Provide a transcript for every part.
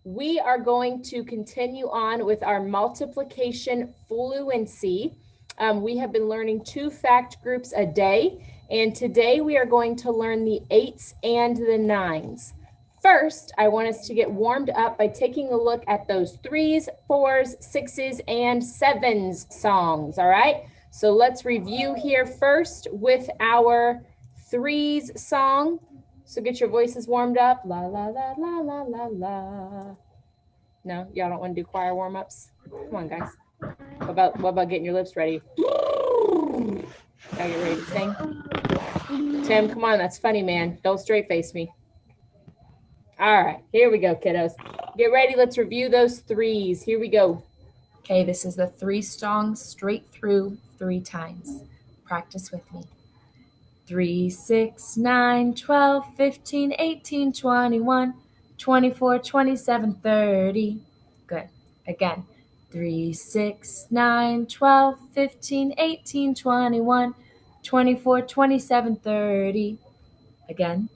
We are going to continue on with our multiplication fluency. We have been learning 2 fact groups a day, and today we are going to learn the 8s and the 9s. First, I want us to get warmed up by taking a look at those 3s, 4s, 6s, and 7s songs, all right? So let's review here first with our 3s song. So get your voices warmed up. La, la, la, la, la, la, la. No, y'all don't want to do choir warm-ups? Come on, guys. What about getting your lips ready? Y'all get ready to sing? Tim, come on, that's funny, man. Don't straight face me. All right, here we go, kiddos. Get ready, let's review those 3s. Here we go. Okay, this is the 3 songs straight through 3 times. Practice with me. 3, 6, 9, 12, 15, 18, 21, 24, 27, 30. Good. Again. 3, 6, 9, 12, 15, 18, 21, 24, 27, 30. Again.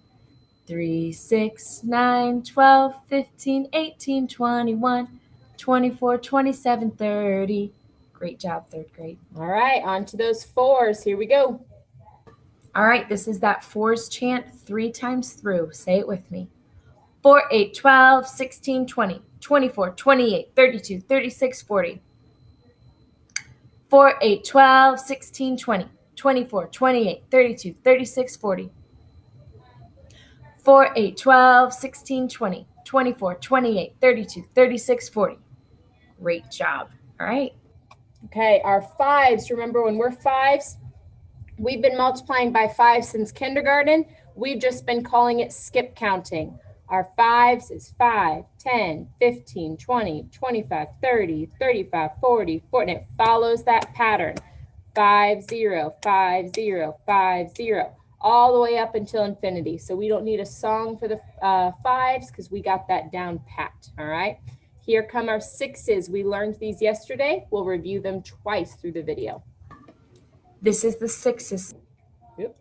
3, 6, 9, 12, 15, 18, 21, 24, 27, 30. Great job, 3rd grade. All right, on to those 4s. Here we go. All right, this is that 4s chant 3 times through. Say it with me. 4, 8, 12, 16, 20, 24, 28, 32, 36, 40. 4, 8, 12, 16, 20, 24, 28, 32, 36, 40. 4, 8, 12, 16, 20, 24, 28, 32, 36, 40. Great job. All right. Okay, our 5s. Remember when we're 5s, we've been multiplying by 5 since kindergarten. We've just been calling it skip counting. Our 5s is 5, 10, 15, 20, 25, 30, 35, 40, 40. And it follows that pattern. 5, 0, 5, 0, 5, 0, all the way up until infinity. So we don't need a song for the 5s because we got that down pat, all right? Here come our 6s. We learned these yesterday. We'll review them twice through the video. This is the 6s. Yep.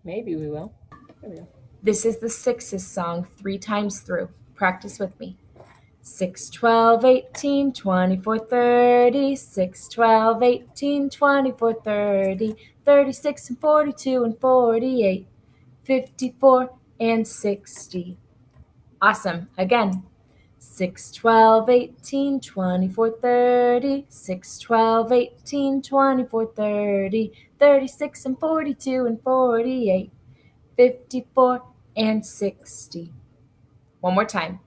Maybe we will. There we go. This is the 6s song 3 times through. Practice with me. 6, 12, 18, 24, 30, 6, 12, 18, 24, 30, 36 and 42 and 48, 54 and 60. Awesome. Again. 6, 12, 18, 24, 30, 6, 12, 18, 24, 30, 36 and 42 and 48, 54 and 60. One more time.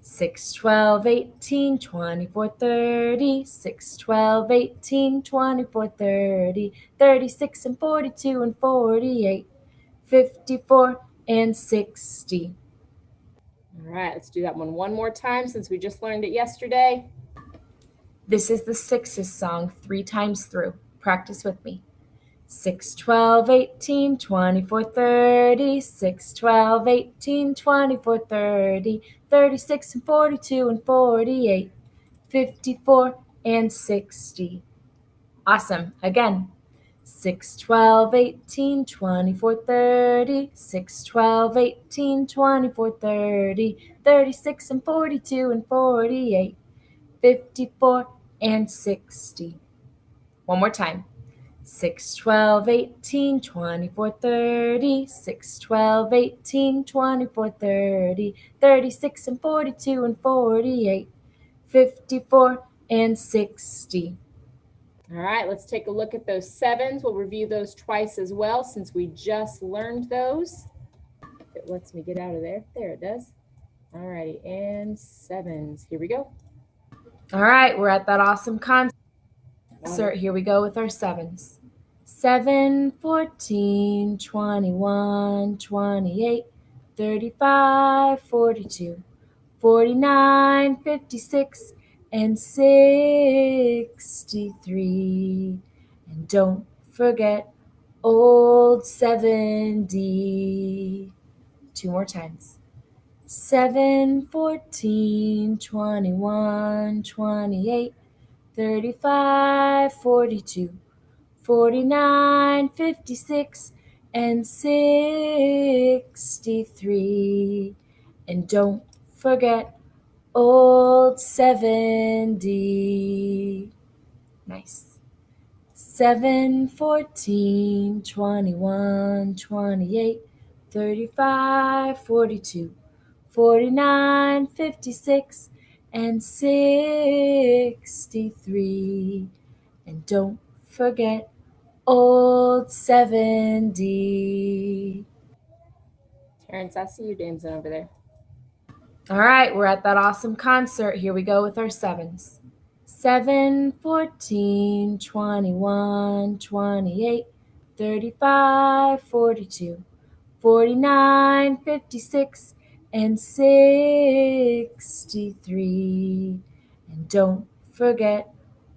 6, 12, 18, 24, 30, 6, 12, 18, 24, 30, 36 and 42 and 48, 54 and 60. All right, let's do that one more time since we just learned it yesterday. This is the 6s song 3 times through. Practice with me. 6, 12, 18, 24, 30, 6, 12, 18, 24, 30, 36 and 42 and 48, 54 and 60. Awesome. Again. 6, 12, 18, 24, 30, 6, 12, 18, 24, 30, 36 and 42 and 48, 54 and 60. One more time. 6, 12, 18, 24, 30, 6, 12, 18, 24, 30, 36 and 42 and 48, 54 and 60. All right, let's take a look at those 7s. We'll review those twice as well since we just learned those. If it lets me get out of there. There it does. All righty, and 7s. Here we go. All right, we're at that awesome concert. Here we go with our 7s. 7, 14, 21, 28, 35, 42, 49, 56, and 63. And don't forget old 70. 2 more times. 7, 14, 21, 28, 35, 42, 49, 56, and 63. And don't forget old 70. Nice. 7, 14, 21, 28, 35, 42, 49, 56, and 63. And don't forget old 70. Terrence, I see you dancing over there. All right, we're at that awesome concert. Here we go with our sevens. 7, 14, 21, 28, 35, 42, 49, 56, and 63. And don't forget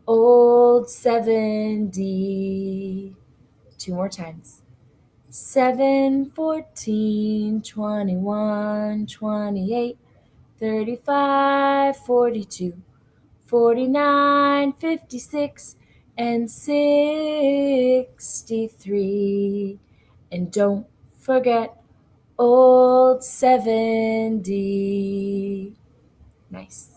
old 70. 2 more times. 7, 14, 21, 28, 35, 42, 49, 56, and 63. And don't forget old 70. Nice.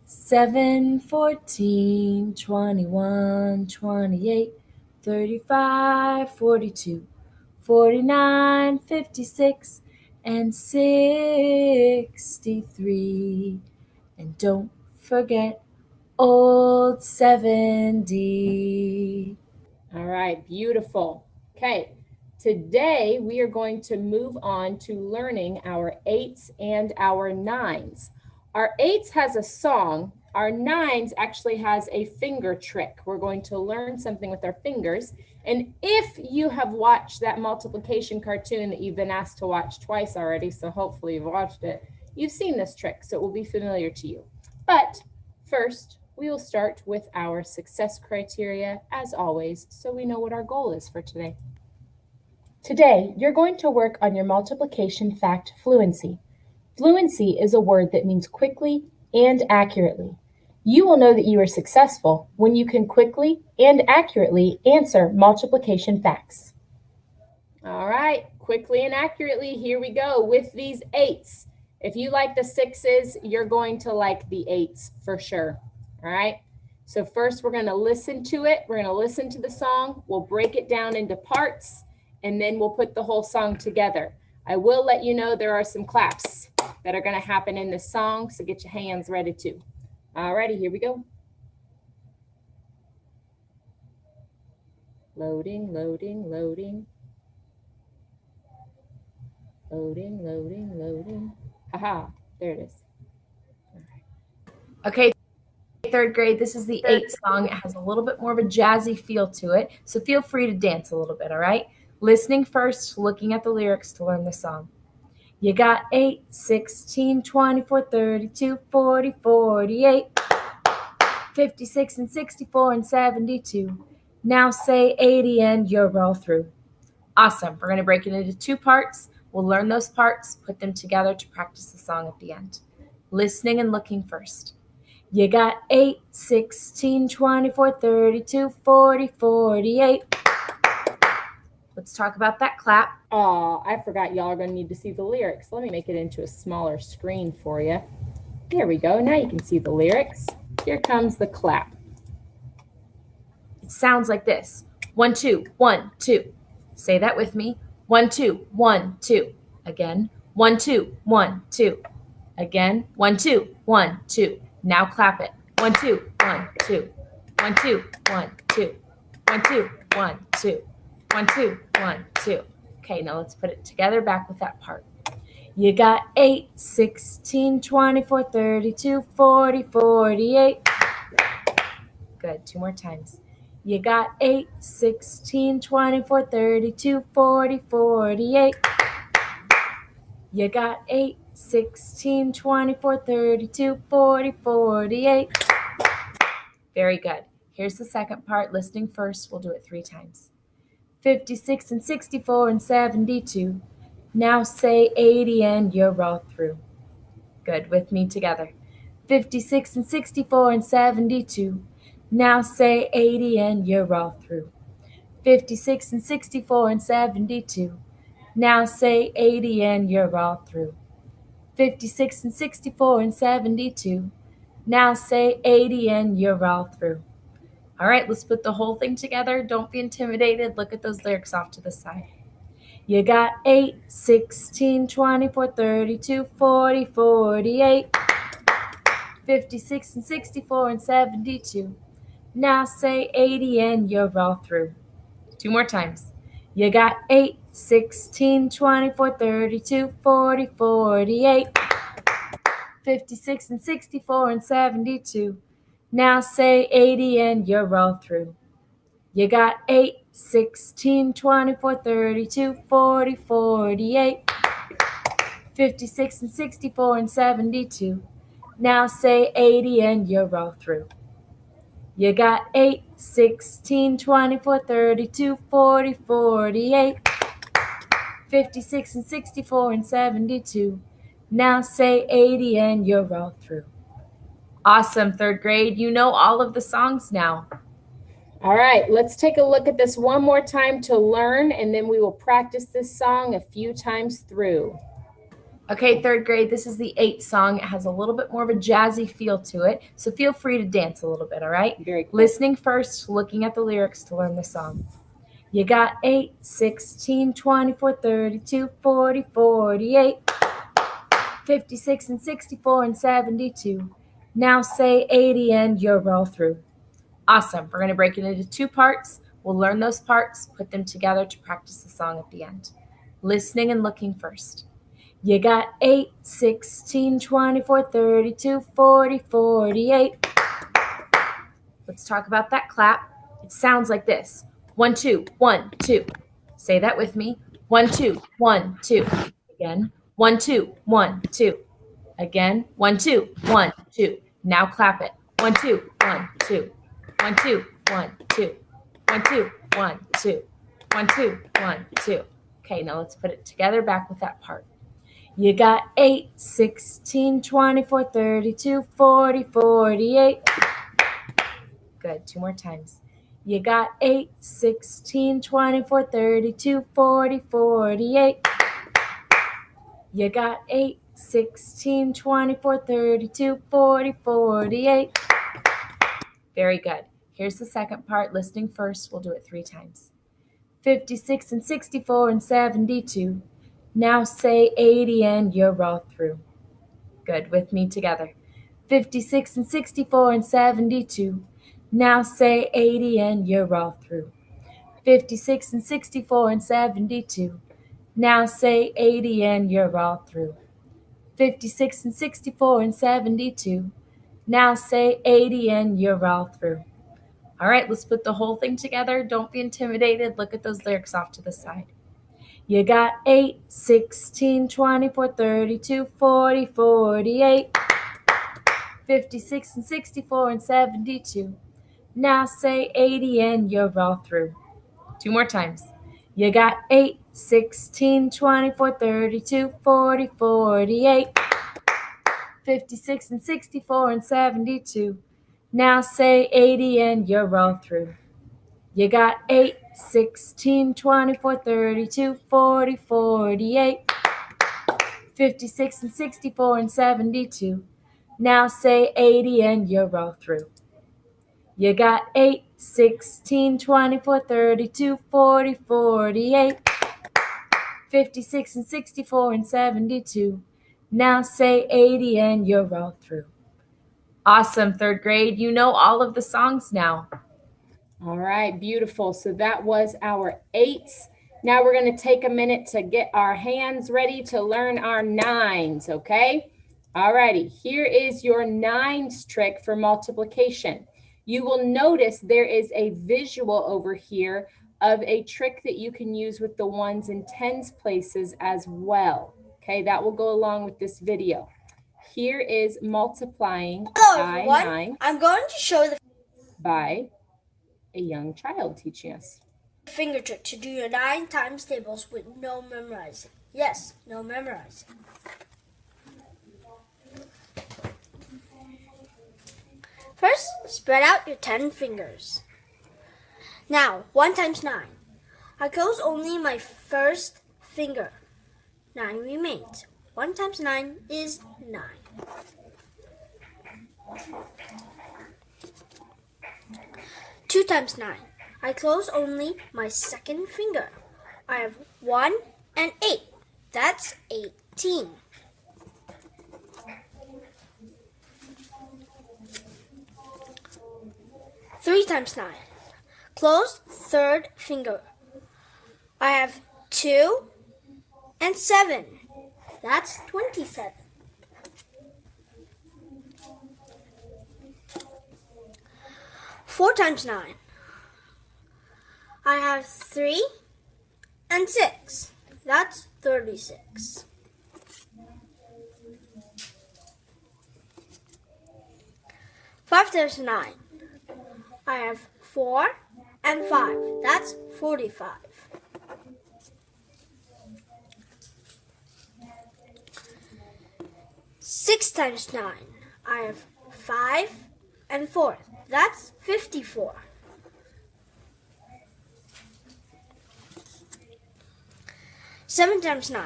7, 14, 21, 28, 35, 42, 49, 56, and 63. And don't forget old 70. All right, beautiful. Okay, today we are going to move on to learning our eights and our nines. Our eights has a song. Our nines actually has a finger trick. We're going to learn something with our fingers. And if you have watched that multiplication cartoon that you've been asked to watch twice already, so hopefully you've watched it, you've seen this trick, so it will be familiar to you. But first, we will start with our success criteria, as always, so we know what our goal is for today. Today, you're going to work on your multiplication fact fluency. Fluency is a word that means quickly and accurately. You will know that you are successful when you can quickly and accurately answer multiplication facts. All right, quickly and accurately, here we go with these eights. If you like the sixes, you're going to like the eights for sure. All right, so first we're going to listen to it. We're going to listen to the song. We'll break it down into parts, and then we'll put the whole song together. I will let you know there are some claps that are going to happen in this song, so get your hands ready too. All righty, here we go. Loading, loading, loading. Loading, loading, loading. Haha, there it is. Okay, third grade, this is the eighth song. It has a little bit more of a jazzy feel to it, so feel free to dance a little bit, all right? Listening first, looking at the lyrics to learn the song. You got 8, 16, 24, 32, 40, 48, 56, and 64, and 72. Now say 80 and you're all through. Awesome. We're going to break it into 2 parts. We'll learn those parts, put them together to practice the song at the end. Listening and looking first. You got 8, 16, 24, 32, 40, 48. Let's talk about that clap. Oh, I forgot y'all are going to need to see the lyrics. Let me make it into a smaller screen for you. There we go. Now you can see the lyrics. Here comes the clap. It sounds like this. 1, 2, 1, 2. Say that with me. 1, 2, 1, 2. Again. 1, 2, 1, 2. Again. 1, 2, 1, 2. Now clap it. 1, 2, 1, 2. 1, 2, 1, 2. 1, 2, 1, 2. 1, 2, 1, 2. Okay, now let's put it together back with that part. You got 8, 16, 24, 32, 40, 48. Good. 2 more times. You got 8, 16, 24, 32, 40, 48. You got 8, 16, 24, 32, 40, 48. Very good. Here's the second part. Listening first. We'll do it 3 times. 56 and 64 and 72. Now say 80 and you're all through. Good. With me together. 56 and 64 and 72. Now say 80 and you're all through. 56 and 64 and 72. Now say 80 and you're all through. 56 and 64 and 72. Now say 80 and you're all through. All right, let's put the whole thing together. Don't be intimidated. Look at those lyrics off to the side. You got 8, 16, 24, 32, 40, 48, 56 and 64 and 72. Now say 80 and you're all through. 2 more times. You got 8, 16, 24, 32, 40, 48, 56 and 64 and 72. Now say 80 and you're all through. You got 8, 16, 24, 32, 40, 48, 56 and 64 and 72. Now say 80 and you're all through. You got 8, 16, 24, 32, 40, 48, 56 and 64 and 72. Now say 80 and you're all through. Awesome, third grade. You know all of the songs now. All right, let's take a look at this one more time to learn, and then we will practice this song a few times through. Okay, third grade, this is the 8th song. It has a little bit more of a jazzy feel to it, so feel free to dance a little bit, all right? Very cool. Listening first, looking at the lyrics to learn the song. You got 8, 16, 24, 32, 40, 48, 56 and 64 and 72. Now say 80 and you're all through. Awesome. We're going to break it into 2 parts. We'll learn those parts, put them together to practice the song at the end. Listening and looking first. You got 8, 16, 24, 32, 40, 48. Let's talk about that clap. It sounds like this. 1, 2, 1, 2. Say that with me. 1, 2, 1, 2. Again. 1, 2, 1, 2. Again. 1, 2, 1, 2. Now clap it. 1, 2, 1, 2. 1, 2, 1, 2. 1, 2, 1, 2. 1, 2, 1, 2. Okay, now let's put it together back with that part. You got 8, 16, 24, 32, 40, 48. Good, 2 more times. You got 8, 16, 24, 32, 40, 48. You got 8, 16, 24, 32, 40, 48. Very good. Here's the second part. Listening first. We'll do it 3 times. 56 and 64 and 72. Now say 80 and you're all through. Good. With me together. 56 and 64 and 72. Now say 80 and you're all through. 56 and 64 and 72. Now say 80 and you're all through. 56 and 64 and 72. Now say 80 and you're all through. All right, let's put the whole thing together. Don't be intimidated. Look at those lyrics off to the side. You got 8, 16, 24, 32, 40, 48, 56 and 64 and 72. Now say 80 and you're all through. 2 more times. You got 8, 16, 24, 32, 40, 48, 56 and 64 and 72. Now say 80 and you're all through. You got 8, 16, 24, 32, 40, 48, 56 and 64 and 72. Now say 80 and you're all through. You got 8, 16, 24, 32, 40, 48, 56 and 64 and 72. Now say 80 and you're all through. Awesome, third grade. You know all of the songs now. All right, beautiful. So that was our 8s. Now we're going to take a minute to get our hands ready to learn our 9s, okay? All righty, here is your 9s trick for multiplication. You will notice there is a visual over here of a trick that you can use with the 1s and 10s places as well. Okay, that will go along with this video. Here is multiplying by 9. I'm going to show the by a young child teaching us. finger trick to do your 9 times tables with no memorizing. Yes, no memorizing. First, spread out your 10 fingers. Now, 1 times 9. I close only my first finger. 9 remains. 1 times 9 is 9. 2 times 9. I close only my second finger. I have 1 and 8. That's 18. 3 times 9. Close third finger. I have 2 and 7. That's 27. 4 times 9. I have 3 and 6. That's 36. 5 times 9. I have 4 and 5. That's 45. 6 times 9. I have 5 and 4. That's 54. 7 times 9.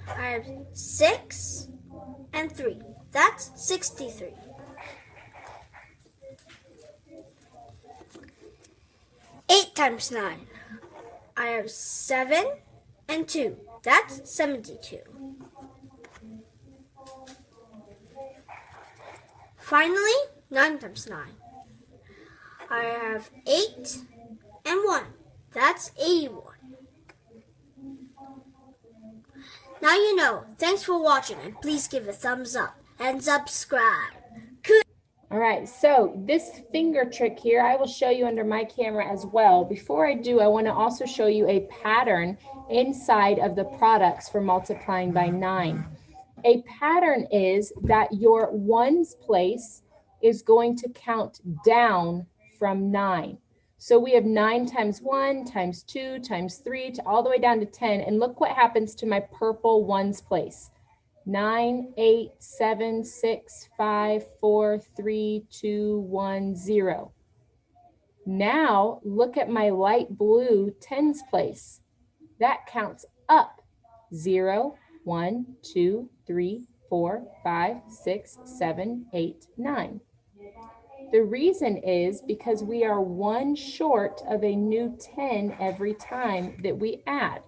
I have 6 and 3. That's 63. 8 times 9. I have 7 and 2. That's 72. Finally, 9 times 9. I have 8 and 1. That's 81. Now you know. Thanks for watching, and please give a thumbs up and subscribe. All right, so this finger trick here, I will show you under my camera as well. Before I do, I want to also show you a pattern inside of the products for multiplying by 9. A pattern is that your ones place is going to count down from 9. So we have 9 times 1 times 2 times 3 all the way down to 10. And look what happens to my purple ones place. 9, 8, 7, 6, 5, 4, 3, 2, 1, 0. Now look at my light blue tens place. That counts up. 0, 1, 2, 3, 4, 5, 6, 7, 8, 9. The reason is because we are 1 short of a new 10 every time that we add.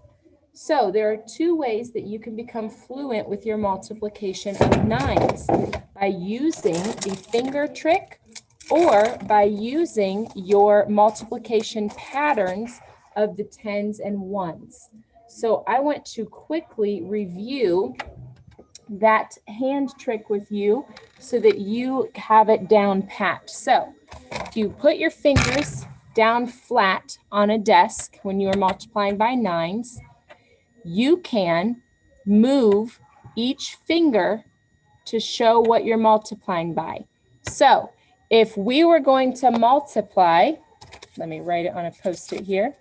So there are 2 ways that you can become fluent with your multiplication of 9s, by using the finger trick or by using your multiplication patterns of the 10s and 1s. So I want to quickly review that hand trick with you so that you have it down pat. So if you put your fingers down flat on a desk when you are multiplying by 9s, you can move each finger to show what you're multiplying by. So if we were going to multiply, let me write it on a post-it here,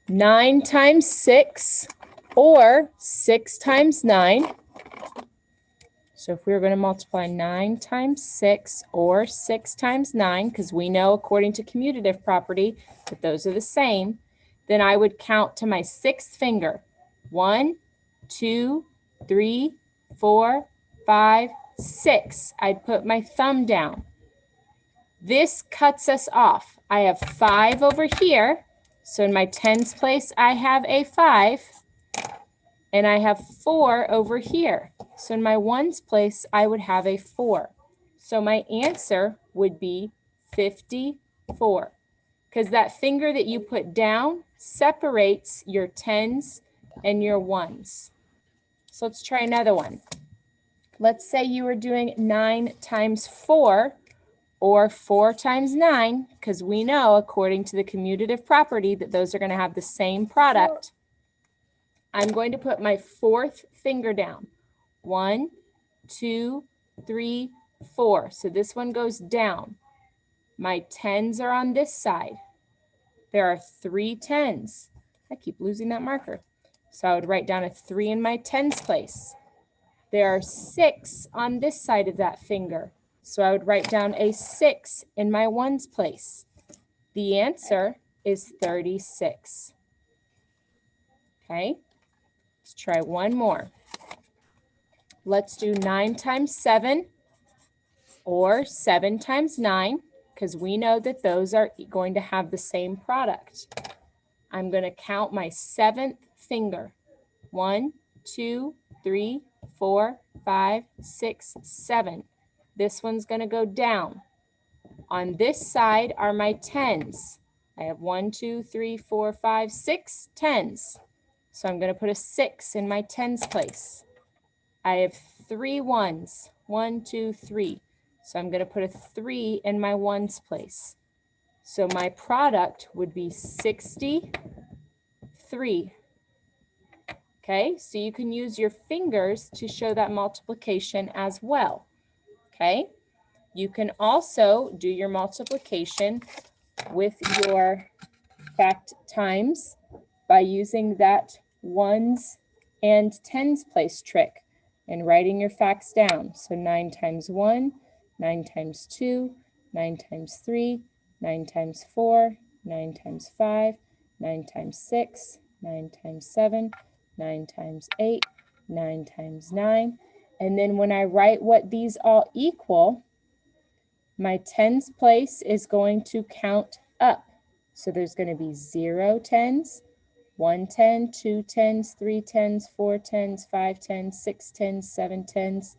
9 times 6 or 6 times 9. So if we were going to multiply 9 times 6 or 6 times 9, because we know according to commutative property that those are the same, then I would count to my 6th finger. 1, 2, 3, 4, 5, 6. I'd put my thumb down. This cuts us off. I have 5 over here. So in my tens place, I have a 5. And I have 4 over here. So in my ones place, I would have a 4. So my answer would be 54. Because that finger that you put down separates your tens and your ones. So let's try another one. Let's say you were doing 9 times 4 or 4 times 9, because we know according to the commutative property that those are going to have the same product. I'm going to put my 4th finger down. 1, 2, 3, 4. So this one goes down. My tens are on this side. There are 3 tens. I keep losing that marker. So I would write down a 3 in my tens place. There are 6 on this side of that finger. So I would write down a 6 in my ones place. The answer is 36. Okay, let's try one more. Let's do 9 times 7 or 7 times 9, because we know that those are going to have the same product. I'm going to count my 7th finger. 1, 2, 3, 4, 5, 6, 7. This one's going to go down. On this side are my tens. I have 1, 2, 3, 4, 5, 6 tens. So I'm going to put a 6 in my tens place. I have 3 ones. 1, 2, 3. So I'm going to put a 3 in my ones place. So my product would be 63. Okay, so you can use your fingers to show that multiplication as well. Okay, you can also do your multiplication with your fact times by using that ones and tens place trick and writing your facts down. So 9 times 1, 9 times 2, 9 times 3, 9 times 4, 9 times 5, 9 times 6, 9 times 7, 9 times 8, 9 times 9. And then when I write what these all equal, my tens place is going to count up. So there's going to be 0 tens, 1 10, 2 tens, 3 tens, 4 tens, 5 tens, 6 tens, 7 tens.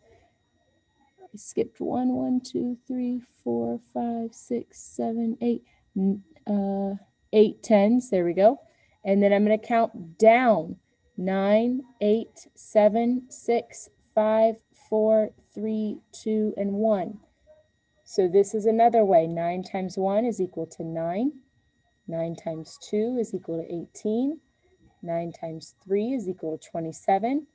I skipped 1, 1, 2, 3, 4, 5, 6, 7, 8, 8 tens. There we go. And then I'm going to count down. 9, 8, 7, 6, 5, 4, 3, 2, and 1. So this is another way. 9 times 1 is equal to 9. 9 times 2 is equal to 18. 9 times 3 is equal to 27.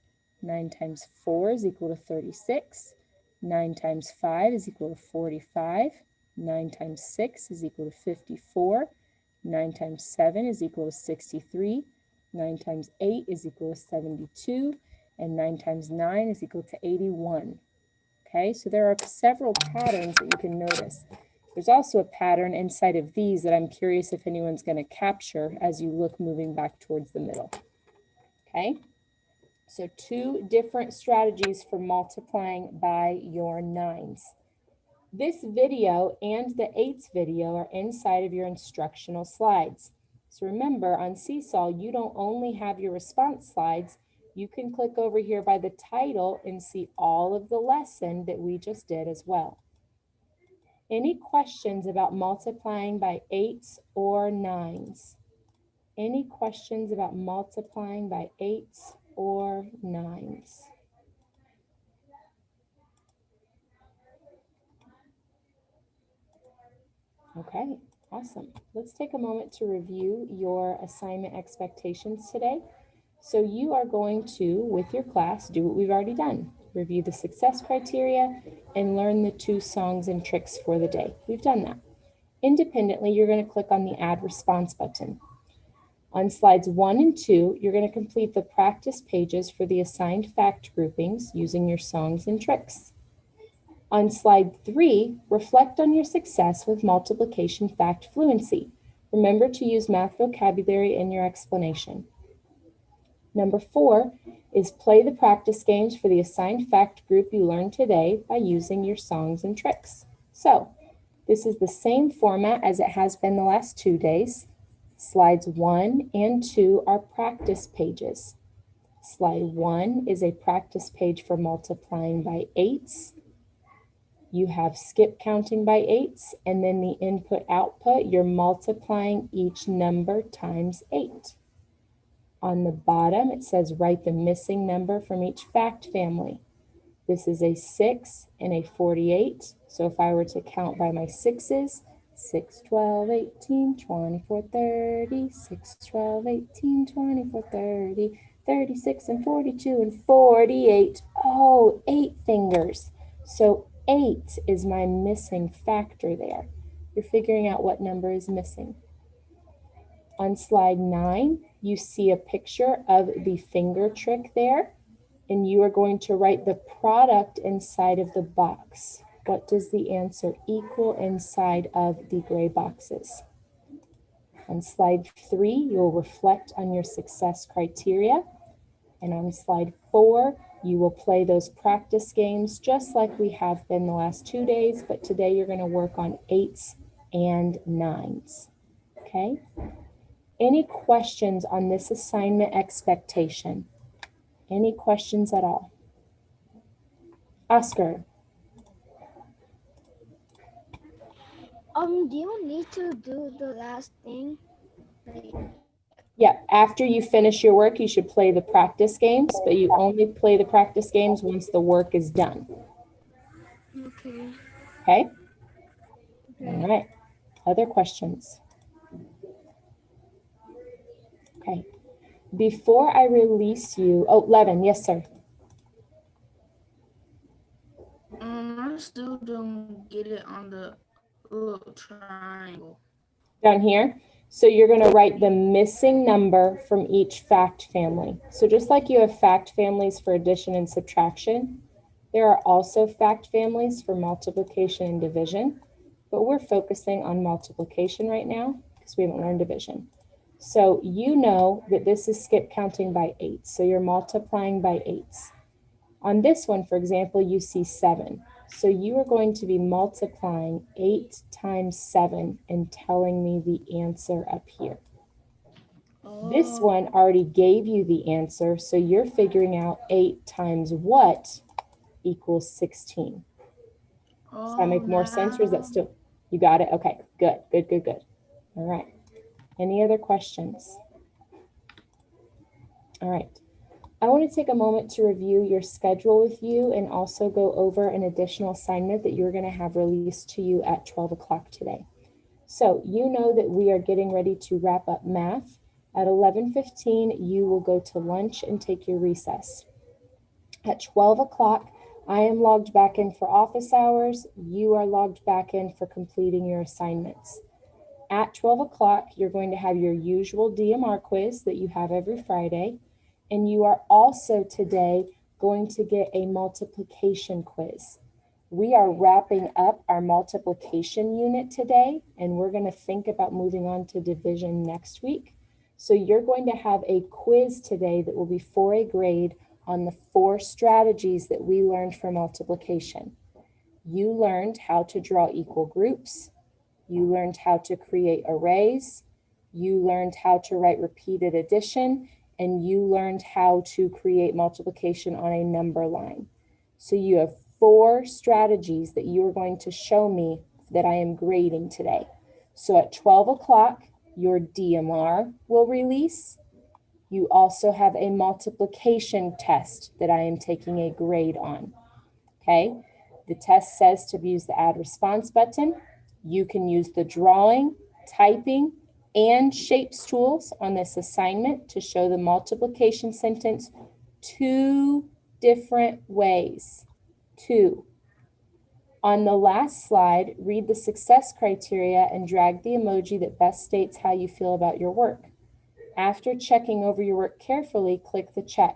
9 times 4 is equal to 36. 9 times 5 is equal to 45. 9 times 6 is equal to 54. 9 times 7 is equal to 63. 9 times 8 is equal to 72. And 9 times 9 is equal to 81. Okay, so there are several patterns that you can notice. There's also a pattern inside of these that I'm curious if anyone's going to capture as you look moving back towards the middle. Okay, so 2 different strategies for multiplying by your 9s. This video and the 8s video are inside of your instructional slides. So remember, on Seesaw, you don't only have your response slides. You can click over here by the title and see all of the lesson that we just did as well. Any questions about multiplying by 8s or 9s? Any questions about multiplying by 8s or 9s? Okay, awesome. Let's take a moment to review your assignment expectations today. So you are going to, with your class, do what we've already done. Review the success criteria and learn the 2 songs and tricks for the day. We've done that. Independently, you're going to click on the Add Response button. On slides 1 and 2, you're going to complete the practice pages for the assigned fact groupings using your songs and tricks. On slide 3, reflect on your success with multiplication fact fluency. Remember to use math vocabulary in your explanation. Number 4 is play the practice games for the assigned fact group you learned today by using your songs and tricks. So, this is the same format as it has been the last 2 days. Slides 1 and 2 are practice pages. Slide 1 is a practice page for multiplying by 8s. You have skip counting by 8s, and then the input-output, you're multiplying each number times 8. On the bottom, it says write the missing number from each fact family. This is a 6 and a 48. So if I were to count by my 6s, 6, 12, 18, 24, 30, 6, 12, 18, 24, 30, 36, and 42, and 48. Oh, 8 fingers. So 8 is my missing factor there. You're figuring out what number is missing. On slide 9, you see a picture of the finger trick there, and you are going to write the product inside of the box. What does the answer equal inside of the gray boxes? On slide 3, you'll reflect on your success criteria. And on slide 4, you will play those practice games just like we have been the last 2 days, but today you're going to work on 8s and 9s. Okay? Any questions on this assignment expectation? Any questions at all? Oscar. Do you need to do the last thing? Yeah, after you finish your work, you should play the practice games, but you only play the practice games once the work is done. Okay. Okay? All right. Other questions? Okay. Before I release you, oh, Levin, yes, sir. I still don't get it on the little triangle. Down here. So you're going to write the missing number from each fact family. So just like you have fact families for addition and subtraction, there are also fact families for multiplication and division, but we're focusing on multiplication right now because we haven't learned division. So you know that this is skip counting by 8. So you're multiplying by 8s. On this one, for example, you see 7. So you are going to be multiplying 8 times 7 and telling me the answer up here. This one already gave you the answer, so you're figuring out 8 times what equals 16. Does that make more sense, or is that still? You got it? Okay, good, good, good, good. All right. Any other questions? All right. I want to take a moment to review your schedule with you and also go over an additional assignment that you're going to have released to you at 12 o'clock today. So you know that we are getting ready to wrap up math. At 11:15, you will go to lunch and take your recess. At 12 o'clock, I am logged back in for office hours. You are logged back in for completing your assignments. At 12 o'clock, you're going to have your usual DMR quiz that you have every Friday. And you are also today going to get a multiplication quiz. We are wrapping up our multiplication unit today, and we're going to think about moving on to division next week. So you're going to have a quiz today that will be for a grade on the 4 strategies that we learned for multiplication. You learned how to draw equal groups. You learned how to create arrays. You learned how to write repeated addition, and you learned how to create multiplication on a number line. So you have 4 strategies that you are going to show me that I am grading today. So at 12 o'clock, your DMR will release. You also have a multiplication test that I am taking a grade on. Okay, the test says to use the add response button. You can use the drawing, typing, and shapes tools on this assignment to show the multiplication sentence 2 different ways. 2. On the last slide, read the success criteria and drag the emoji that best states how you feel about your work. After checking over your work carefully, click the check.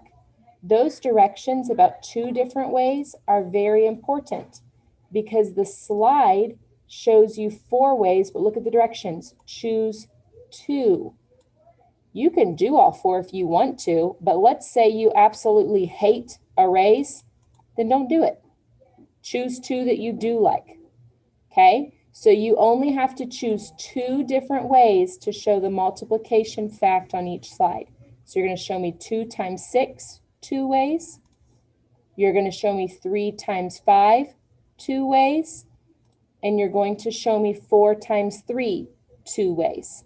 Those directions about 2 different ways are very important because the slide shows you 4 ways, but look at the directions. Choose 2. You can do all 4 if you want to, but let's say you absolutely hate arrays, then don't do it. Choose 2 that you do like, okay? So you only have to choose 2 different ways to show the multiplication fact on each slide. So you're going to show me 2 times 6, 2 ways. You're going to show me 3 times 5, 2 ways. And you're going to show me 4 times 3, 2 ways.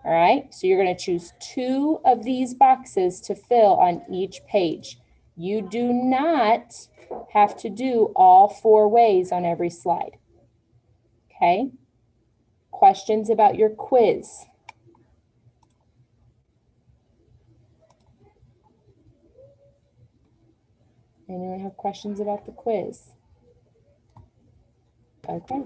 All right, so you're going to choose 2 of these boxes to fill on each page. You do not have to do all 4 ways on every slide. Okay? Questions about your quiz? Anyone have questions about the quiz? Okay.